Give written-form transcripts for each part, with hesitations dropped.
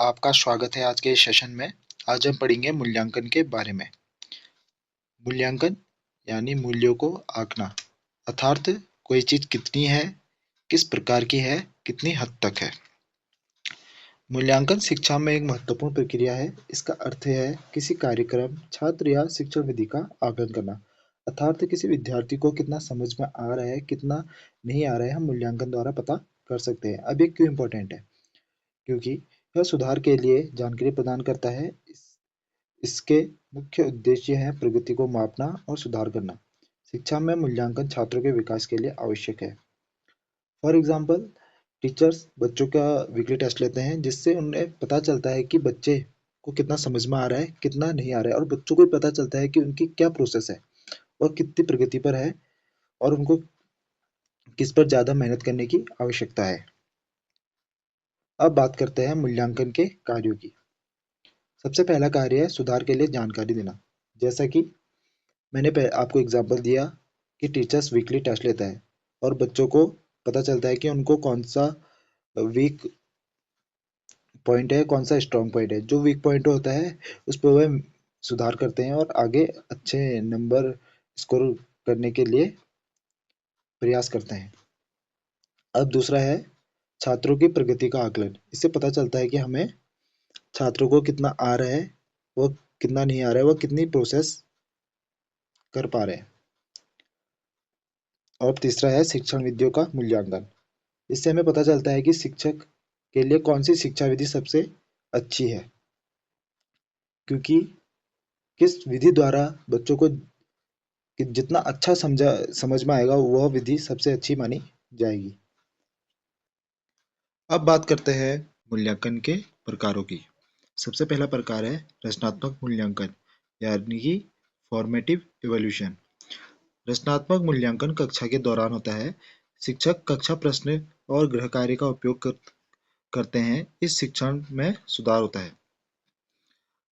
आपका स्वागत है आज के इस सेशन में। आज हम पढ़ेंगे मूल्यांकन के बारे में। मूल्यांकन यानी मूल्यों को आंकना, अर्थात कोई चीज कितनी है, किस प्रकार की है, कितनी हद तक है। मूल्यांकन शिक्षा में एक महत्वपूर्ण प्रक्रिया है। इसका अर्थ है किसी कार्यक्रम, छात्र या शिक्षण विधि का आकलन करना, अर्थात किसी विद्यार्थी को कितना समझ में आ रहा है, कितना नहीं आ रहा है, हम मूल्यांकन द्वारा पता कर सकते हैं। अब ये क्यों इम्पोर्टेंट है? क्योंकि यह सुधार के लिए जानकारी प्रदान करता है। इसके मुख्य उद्देश्य हैं प्रगति को मापना और सुधार करना। शिक्षा में मूल्यांकन छात्रों के विकास के लिए आवश्यक है। फॉर एग्जाम्पल, टीचर्स बच्चों का वीकली टेस्ट लेते हैं, जिससे उन्हें पता चलता है कि बच्चे को कितना समझ में आ रहा है, कितना नहीं आ रहा है, और बच्चों को भी पता चलता है कि उनकी क्या प्रोसेस है और कितनी प्रगति पर है, और उनको किस पर ज़्यादा मेहनत करने की आवश्यकता है। अब बात करते हैं मूल्यांकन के कार्यों की। सबसे पहला कार्य है सुधार के लिए जानकारी देना। जैसा कि मैंने आपको एग्जांपल दिया कि टीचर्स वीकली टेस्ट लेता है और बच्चों को पता चलता है कि उनको कौन सा वीक पॉइंट है, कौन सा स्ट्रांग पॉइंट है। जो वीक पॉइंट होता है उस पर वह सुधार करते हैं और आगे अच्छे नंबर स्कोर करने के लिए प्रयास करते हैं। अब दूसरा है छात्रों की प्रगति का आकलन। इससे पता चलता है कि हमें छात्रों को कितना आ रहा है, वो कितना नहीं आ रहा है, वो कितनी प्रोसेस कर पा रहे हैं। और तीसरा है शिक्षण विधियों का मूल्यांकन। इससे हमें पता चलता है कि शिक्षक के लिए कौन सी शिक्षा विधि सबसे अच्छी है, क्योंकि किस विधि द्वारा बच्चों को जितना अच्छा समझ में आएगा वह विधि सबसे अच्छी मानी जाएगी। अब बात करते हैं मूल्यांकन के प्रकारों की। सबसे पहला प्रकार है रचनात्मक मूल्यांकन, यानी कि फॉर्मेटिव इवैल्यूएशन। रचनात्मक मूल्यांकन कक्षा के दौरान होता है। शिक्षक कक्षा प्रश्न और गृह कार्य का उपयोग करते हैं। इस शिक्षण में सुधार होता है।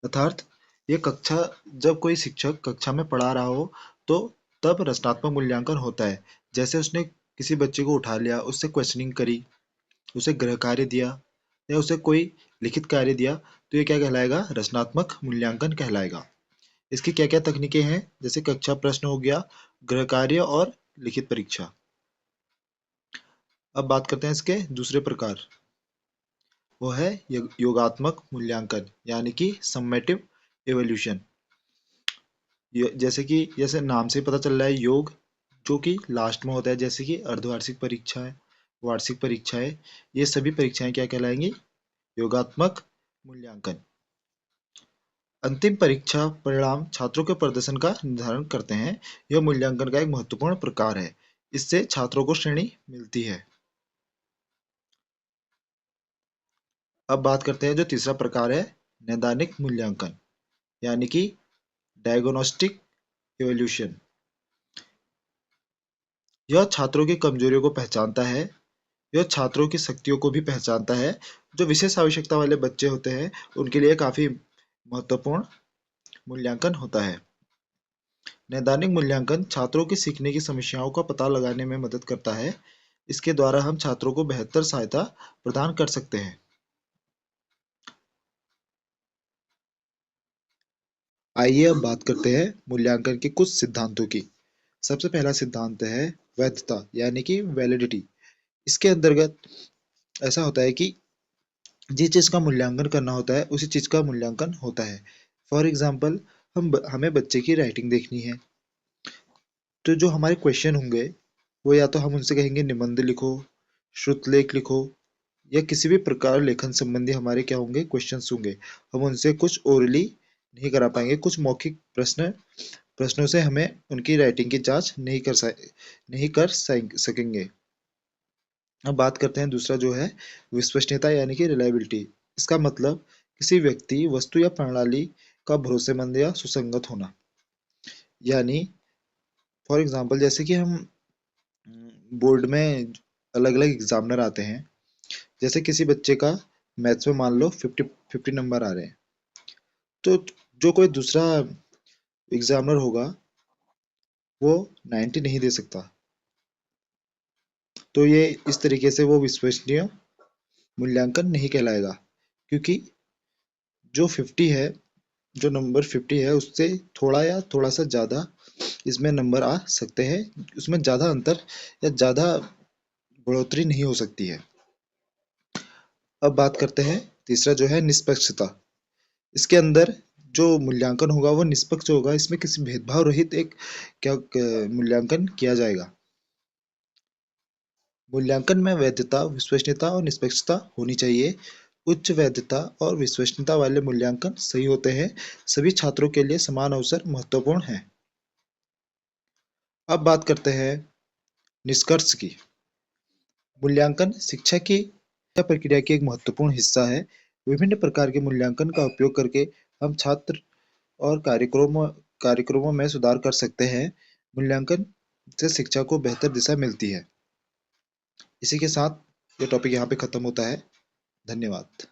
अर्थात ये कक्षा, जब कोई शिक्षक कक्षा में पढ़ा रहा हो तो तब रचनात्मक मूल्यांकन होता है। जैसे उसने किसी बच्चे को उठा लिया, उससे क्वेश्चनिंग करी, उसे गृह कार्य दिया या उसे कोई लिखित कार्य दिया, तो ये क्या कहलाएगा? रचनात्मक मूल्यांकन कहलाएगा। इसकी क्या क्या तकनीकें हैं? जैसे कक्षा प्रश्न हो गया, गृह कार्य और लिखित परीक्षा। अब बात करते हैं इसके दूसरे प्रकार। वो है योगात्मक मूल्यांकन, यानी कि सम्मेटिव इवैल्यूएशन। जैसे नाम से पता चल रहा है, योग जो कि लास्ट में होता है, जैसे कि अर्धवार्षिक परीक्षा है, वार्षिक परीक्षा है, ये सभी परीक्षाएं क्या कहलाएंगी? योगात्मक मूल्यांकन। अंतिम परीक्षा परिणाम छात्रों के प्रदर्शन का निर्धारण करते हैं। यह मूल्यांकन का एक महत्वपूर्ण प्रकार है। इससे छात्रों को श्रेणी मिलती है। अब बात करते हैं जो तीसरा प्रकार है, नैदानिक मूल्यांकन, यानी कि डायग्नोस्टिक इवैल्यूएशन। यह छात्रों की कमजोरियों को पहचानता है। यह छात्रों की शक्तियों को भी पहचानता है। जो विशेष आवश्यकता वाले बच्चे होते हैं उनके लिए काफी महत्वपूर्ण मूल्यांकन होता है। नैदानिक मूल्यांकन छात्रों की सीखने की समस्याओं का पता लगाने में मदद करता है। इसके द्वारा हम छात्रों को बेहतर सहायता प्रदान कर सकते हैं। आइए अब बात करते हैं मूल्यांकन के कुछ सिद्धांतों की। सबसे पहला सिद्धांत है वैधता, यानी कि वैलिडिटी। इसके अंतर्गत ऐसा होता है कि जिस चीज का मूल्यांकन करना होता है उसी चीज का मूल्यांकन होता है। फॉर एग्जाम्पल, हमें बच्चे की राइटिंग देखनी है, तो जो हमारे क्वेश्चन होंगे वो या तो हम उनसे कहेंगे निबंध लिखो, श्रुतलेख लिखो, या किसी भी प्रकार लेखन संबंधी हमारे क्या होंगे, क्वेश्चंस होंगे। हम उनसे कुछ ओरली नहीं करा पाएंगे, कुछ मौखिक प्रश्नों से हमें उनकी राइटिंग की जांच नहीं कर सकेंगे। अब बात करते हैं दूसरा जो है विश्वसनीयता, यानी कि रिलायबिलिटी। इसका मतलब किसी व्यक्ति, वस्तु या प्रणाली का भरोसेमंद या सुसंगत होना। यानी फॉर एग्जाम्पल, जैसे कि हम बोर्ड में अलग अलग एग्जामिनर आते हैं। जैसे किसी बच्चे का मैथ्स में मान लो 50 नंबर आ रहे हैं, तो जो कोई दूसरा एग्जामिनर होगा वो 90 नहीं दे सकता। तो ये इस तरीके से वो विश्वसनीय मूल्यांकन नहीं कहलाएगा, क्योंकि जो 50 है, जो नंबर 50 है उससे थोड़ा या थोड़ा सा ज़्यादा इसमें नंबर आ सकते हैं, उसमें ज़्यादा अंतर या ज़्यादा बढ़ोतरी नहीं हो सकती है। अब बात करते हैं तीसरा जो है निष्पक्षता। इसके अंदर जो मूल्यांकन होगा वो निष्पक्ष होगा, इसमें किसी भेदभाव रहित एक मूल्यांकन किया जाएगा। मूल्यांकन में वैधता, विश्वसनीयता और निष्पक्षता होनी चाहिए। उच्च वैधता और विश्वसनीयता वाले मूल्यांकन सही होते हैं। सभी छात्रों के लिए समान अवसर महत्वपूर्ण है। अब बात करते हैं निष्कर्ष की। मूल्यांकन शिक्षा की प्रक्रिया की एक महत्वपूर्ण हिस्सा है। विभिन्न प्रकार के मूल्यांकन का उपयोग करके हम छात्र और कार्यक्रमों में सुधार कर सकते हैं। मूल्यांकन से शिक्षा को बेहतर दिशा मिलती है। इसी के साथ ये टॉपिक यहाँ पे खत्म होता है। धन्यवाद।